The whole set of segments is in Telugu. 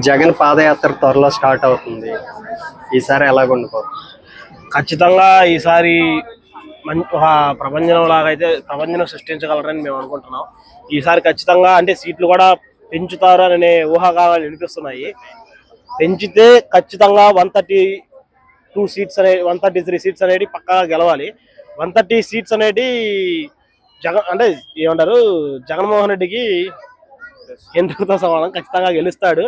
జగన్ పాదయాత్ర త్వరలో స్టార్ట్ అవుతుంది. ఈసారి ఎలాగుండిపోతుంది? ఖచ్చితంగా ఈసారి ఒక ప్రపంచం లాగా అయితే ప్రపంచం సృష్టించగలరని మేము అనుకుంటున్నాం. ఈసారి ఖచ్చితంగా అంటే సీట్లు కూడా పెంచుతారు అనే ఊహాగానాలు వినిపిస్తున్నాయి. పెంచితే ఖచ్చితంగా 132 సీట్స్ 133 సీట్స్ అనేది పక్కాగా గెలవాలి. 130 సీట్స్ అనేది అంటే ఏమంటారు, జగన్మోహన్ రెడ్డికి ఎందుకుతో సమానం, ఖచ్చితంగా గెలుస్తాడు.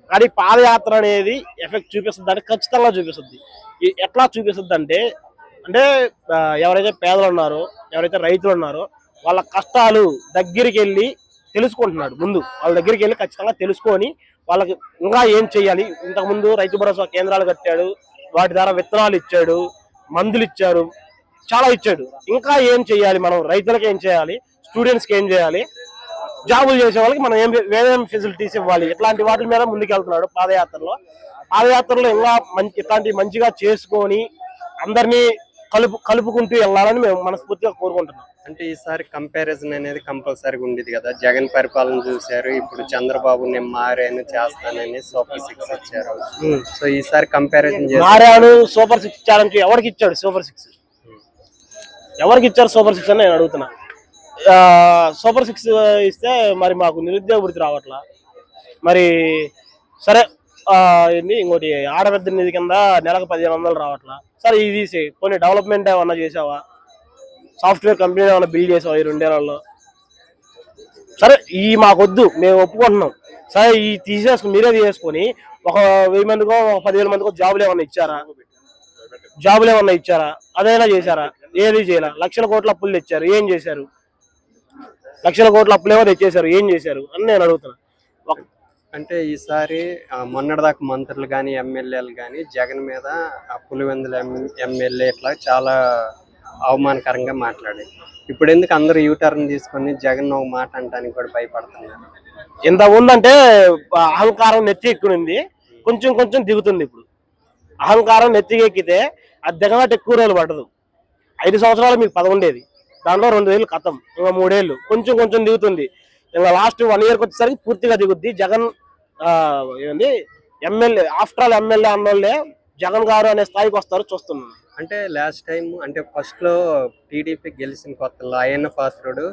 కానీ పాదయాత్ర అనేది ఎఫెక్ట్ చూపిస్తుంది అంటే ఖచ్చితంగా చూపిస్తుంది. ఎట్లా చూపిస్తుంది అంటే అంటే ఎవరైతే పేదలు ఉన్నారో, ఎవరైతే రైతులు ఉన్నారో వాళ్ళ కష్టాలు దగ్గరికి వెళ్ళి తెలుసుకుంటున్నాడు. ముందు వాళ్ళ దగ్గరికి వెళ్ళి ఖచ్చితంగా తెలుసుకొని వాళ్ళకి ఇంకా ఏం చేయాలి. ఇంతకుముందు రైతు భరోసా కేంద్రాలు కట్టాడు, వాటి ద్వారా విత్తనాలు ఇచ్చాడు, మందులు ఇచ్చారు, చాలా ఇచ్చాడు. ఇంకా ఏం చేయాలి, మనం రైతులకు ఏం చేయాలి, స్టూడెంట్స్కి ఏం చేయాలి, జాబులు చేసే వాళ్ళకి మనం ఏమేమి ఫెసిలిటీస్ ఇవ్వాలి, ఇట్లాంటి వాటి మీద ముందుకెళ్తున్నాడు పాదయాత్రలో ఇంకా ఇట్లాంటి మంచిగా చేసుకొని అందరినీ కలుపుకుంటూ వెళ్ళాలని మేము మనస్ఫూర్తిగా కోరుకుంటున్నాం. అంటే ఈసారి కంపారిజన్ అనేది కంపల్సరీగా ఉండేది కదా. జగన్ పరిపాలన చూశారు, ఇప్పుడు చంద్రబాబు నేను మారాను చేస్తానని సూపర్ 6 ఇచ్చారు. సో ఈసారి కంపారిజన్ మారాను సూపర్ 6 ఇచ్చారంటే ఎవరికి ఇచ్చాడు సూపర్ 6? ఎవరికి ఇచ్చారు సూపర్ 6 అని నేను అడుగుతున్నా. సూపర్ 6 ఇస్తే మరి మాకు నిరుద్యోగ వృత్తి రావట్లా. మరి సరే ఏంది ఇంకోటి ఆడపెద్ద నిధి కింద నెలకు 1500 రావట్లా. సరే ఇది కొన్ని డెవలప్మెంట్ ఏమన్నా చేసావా, సాఫ్ట్వేర్ కంపెనీ ఏమన్నా బిల్డ్ చేసావా ఈ 2 ఏళ్లలో? సరే ఈ మాకొద్దు, మేము ఒప్పుకుంటున్నాం. సరే ఈ మీరే తీసుకొని ఒక 1000 మందికో 10,000 మందికో జాబులు ఏమన్నా ఇచ్చారా? అదైనా చేశారా? ఏది చేయాల. లక్షల కోట్ల అప్పులు తెచ్చారు, ఏం చేశారు? లక్షల కోట్ల అప్పులేమో తెచ్చేశారు, ఏం చేశారు అని నేను అడుగుతున్నా. అంటే ఈసారి మొన్నటిదాకా మంత్రులు కానీ ఎమ్మెల్యేలు కానీ జగన్ మీద పులివెందుల ఎమ్మెల్యే ఇట్లా చాలా అవమానకరంగా మాట్లాడారు. ఇప్పుడు ఎందుకు అందరూ యూటర్న్ తీసుకొని జగన్ ఒక మాట అంటానికి కూడా భయపడుతున్నారు? ఎంత ఉందంటే అహంకారం నెత్తి ఎక్కునింది, కొంచెం కొంచెం దిగుతుంది. ఇప్పుడు అహంకారం నెత్తికి ఎక్కితే అది దిగనట్టు ఎక్కువ రోజులు పడదు. 5 సంవత్సరాలు మీకు 10 ఉండేది, దాంట్లో 2 ఏళ్ళు ఖతం, ఇంకా 3 ఏళ్ళు కొంచెం కొంచెం దిగుతుంది. ఇంకా లాస్ట్ 1 ఇయర్కి వచ్చేసరికి పూర్తిగా దిగుద్ది. జగన్ ఏంది ఎమ్మెల్యే, ఆఫ్టర్ ఆల్ ఎమ్మెల్యే అన్నోళ్ళే జగన్ గారు అనే స్థాయికి వస్తారు చూస్తున్నాం. అంటే లాస్ట్ టైం అంటే ఫస్ట్ లో టీడీపీ గెలిచిన కొత్తలో అయ్యన్న పాత్రుడు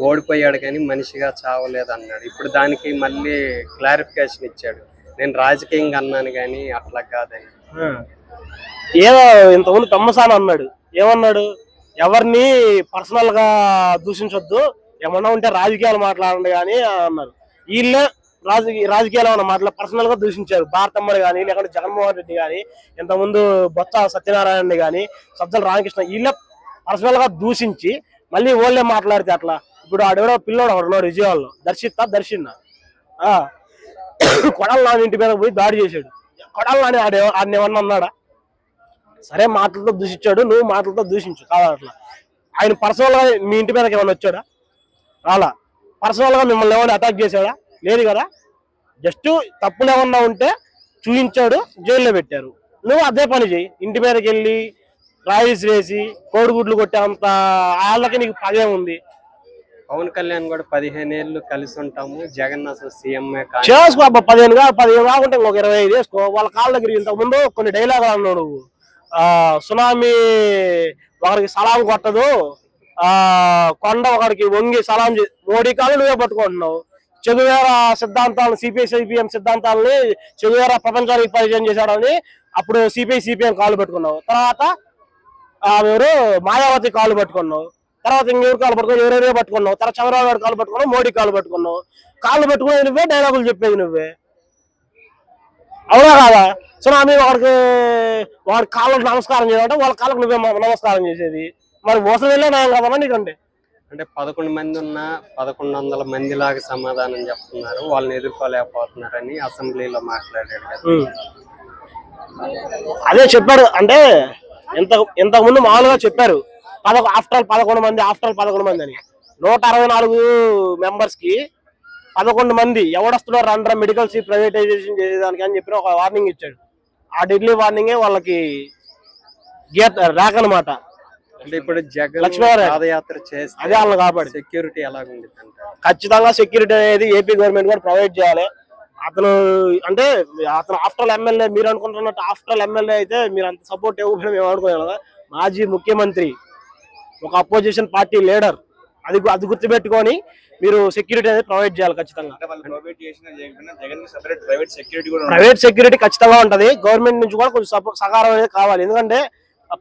ఓడిపోయాడు కానీ మనిషిగా చావలేదు అన్నాడు. ఇప్పుడు దానికి మళ్ళీ క్లారిఫికేషన్ ఇచ్చాడు, నేను రాజకీయంగా అన్నాను కానీ అట్లా కాదని. ఏదో ఇంతకుముందు పెమ్మసాని అన్నాడు, ఏమన్నాడు, ఎవరిని పర్సనల్ గా దూషించొద్దు, ఏమన్నా ఉంటే రాజకీయాలు మాట్లాడండి కానీ అన్నారు. వీళ్ళే రాజకీయాలు ఏమన్నా పర్సనల్ గా దూషించారు. భారతమ్మని కానీ, లేకుంటే జగన్మోహన్ రెడ్డి కానీ, ఇంతకుముందు బొత్స సత్యనారాయణ కానీ, సజ్జల రామకృష్ణ, వీళ్ళే పర్సనల్ గా దూషించి మళ్ళీ వాళ్ళే మాట్లాడితే అట్లా. ఇప్పుడు ఆడెవడో పిల్లోడు ఒకడున్నాడు విజయవాడలో, దర్శిన్న కొడాలి నాని ఇంటి మీద పోయి దాడి చేశాడు. కొడాలి నాని ఆడిని ఏమన్నా అన్నాడా? సరే మాటలతో దూషించాడు, నువ్వు మాటలతో దూషించు కాదు. అట్లా ఆయన పర్సనల్ గా మీ ఇంటి మీదకి ఏమన్నా వచ్చాడా? అలా పర్సనల్ గా మిమ్మల్ని ఏమైనా అటాక్ చేశాడా? లేదు కదా. జస్ట్ తప్పులు ఏమన్నా ఉంటే చూపించాడు, జైల్లో పెట్టారు. నువ్వు అదే పని చేయి, ఇంటి మీదకి వెళ్ళి రాయిస్ వేసి కోడిగుడ్లు కొట్టేంత వాళ్ళకి నీకు పదే ఉంది. పవన్ కళ్యాణ్ కూడా 15 ఏళ్ళు కలిసి ఉంటాము, జగన్ అసలు సీఎం చేసుకో. 15 కాకుంటే ఇంకొక 25 వేసుకో. వాళ్ళ కాళ్ళ దగ్గర ఇంతకు ముందు కొన్ని డైలాగులు అన్నావు నువ్వు. సునామీ ఒకరికి సలాం కొట్టదు, కొండ ఒకరికి వంగి సలాం మోడీ కాళ్ళు నువ్వే పట్టుకుంటున్నావు. చెగువేరా సిద్ధాంతాలను, సిపిఐ-సిపిఎం సిద్ధాంతాలని చెగువేరా ప్రపంచానికి పరిచయం చేశాడని అప్పుడు సిపిఐ-సిపిఎం కాళ్ళు పెట్టుకున్నావు. తర్వాత ఎవరు మాయావతి కాళ్ళు పట్టుకున్నావు. తర్వాత ఇంకెవరు కాళ్ళు పట్టుకున్నావు, ఎవరెవరో పట్టుకున్నావు. తర్వాత చంద్రబాబు గారు కాళ్ళు పట్టుకున్నావు, మోడీ కాళ్ళు పట్టుకున్నావు. కాళ్ళు పట్టుకునేది నువ్వే, డైలాగులు చెప్పేది నువ్వే, అవునా కాదా? సునామీ వాడి కాళ్ళకు నమస్కారం చేయాలంటే వాళ్ళ కాళ్ళకు నువ్వే నమస్కారం చేసేది. మరి మోసం వెళ్ళే న్యాయం కాదన్నా నీకంటే. అంటే 11 మంది ఉన్న 1100 మంది లాగా సమాధానం చెప్తున్నారు, వాళ్ళని ఎదుర్కోలేకపోతున్నారని అసెంబ్లీలో మాట్లాడాడు కదా. అదే చెప్పారు. అంటే ఇంతకు ముందు మామూలుగా చెప్పారు, ఆఫ్టర్ ఆల్ 11 మంది అని. 164 మెంబర్స్ కి 11 మంది ఎవడొస్తున్నాడు రండ్రా మెడికల్ సీట్ ప్రైవేటైజేషన్ చేసేదానికి అని చెప్పి ఒక వార్నింగ్ ఇచ్చాడు. ఆ ఢిల్లీ వార్నింగే వాళ్ళకి రాకనమాట. అంటే ఇప్పుడు జగన్ పాదయాత్ర చేస్తే అదే వాళ్ళని కాబట్టి సెక్యూరిటీ ఎలాగుంది? ఖచ్చితంగా సెక్యూరిటీ అనేది ఏపీ గవర్నమెంట్ కూడా ప్రొవైడ్ చేయాలి. అతను అంటే అతను ఆఫ్టర్ ఎమ్మెల్యే, మీరు అనుకుంటున్నట్టు ఆఫ్టర్ ఎమ్మెల్యే అయితే మీరు అంత సపోర్ట్ ఇవ్వకపోయినా మేము అనుకోవాలి కదా. మాజీ ముఖ్యమంత్రి, ఒక అపోజిషన్ పార్టీ లీడర్, అది గుర్తుపెట్టుకొని మీరు సెక్యూరిటీ అనేది ప్రొవైడ్ చేయాలి ఖచ్చితంగా. ప్రైవేట్ సెక్యూరిటీ ఖచ్చితంగా ఉంటది. గవర్నమెంట్ నుంచి కూడా కొంచెం సహకారం అనేది కావాలి. ఎందుకంటే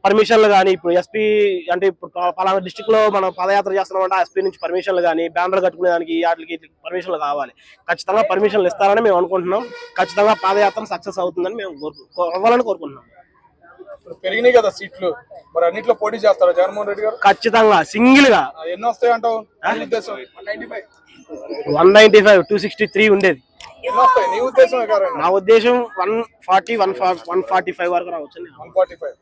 పర్మిషన్లు కానీ, ఇప్పుడు ఎస్పీ అంటే ఇప్పుడు పలానా డిస్టిక్ లో మనం పదయాత్ర చేస్తున్నామంటే ఎస్పీ నుంచి పర్మిషన్లు కానీ, బ్యానర్లు కట్టుకునే దానికి వాటికి పర్మిషన్లు కావాలి. ఖచ్చితంగా పర్మిషన్లు ఇస్తారని మేము అనుకుంటున్నాం. ఖచ్చితంగా పాదయాత్ర సక్సెస్ అవుతుందని మేము అవ్వాలని కోరుకుంటున్నాం. పెరిగినాయి కదా సీట్లు, మరి అన్నిట్లో పోటీ చేస్తారా జగన్మోహన్ రెడ్డి గారు? ఖచ్చితంగా సింగిల్ గా ఎన్ని వస్తాయి అంటావు? 195, 263 ఉండేది. ఎన్ని వస్తాయి నీ ఉద్దేశమే కదా? నా ఉద్దేశం 140, 145 వరకు రావచ్చు. 145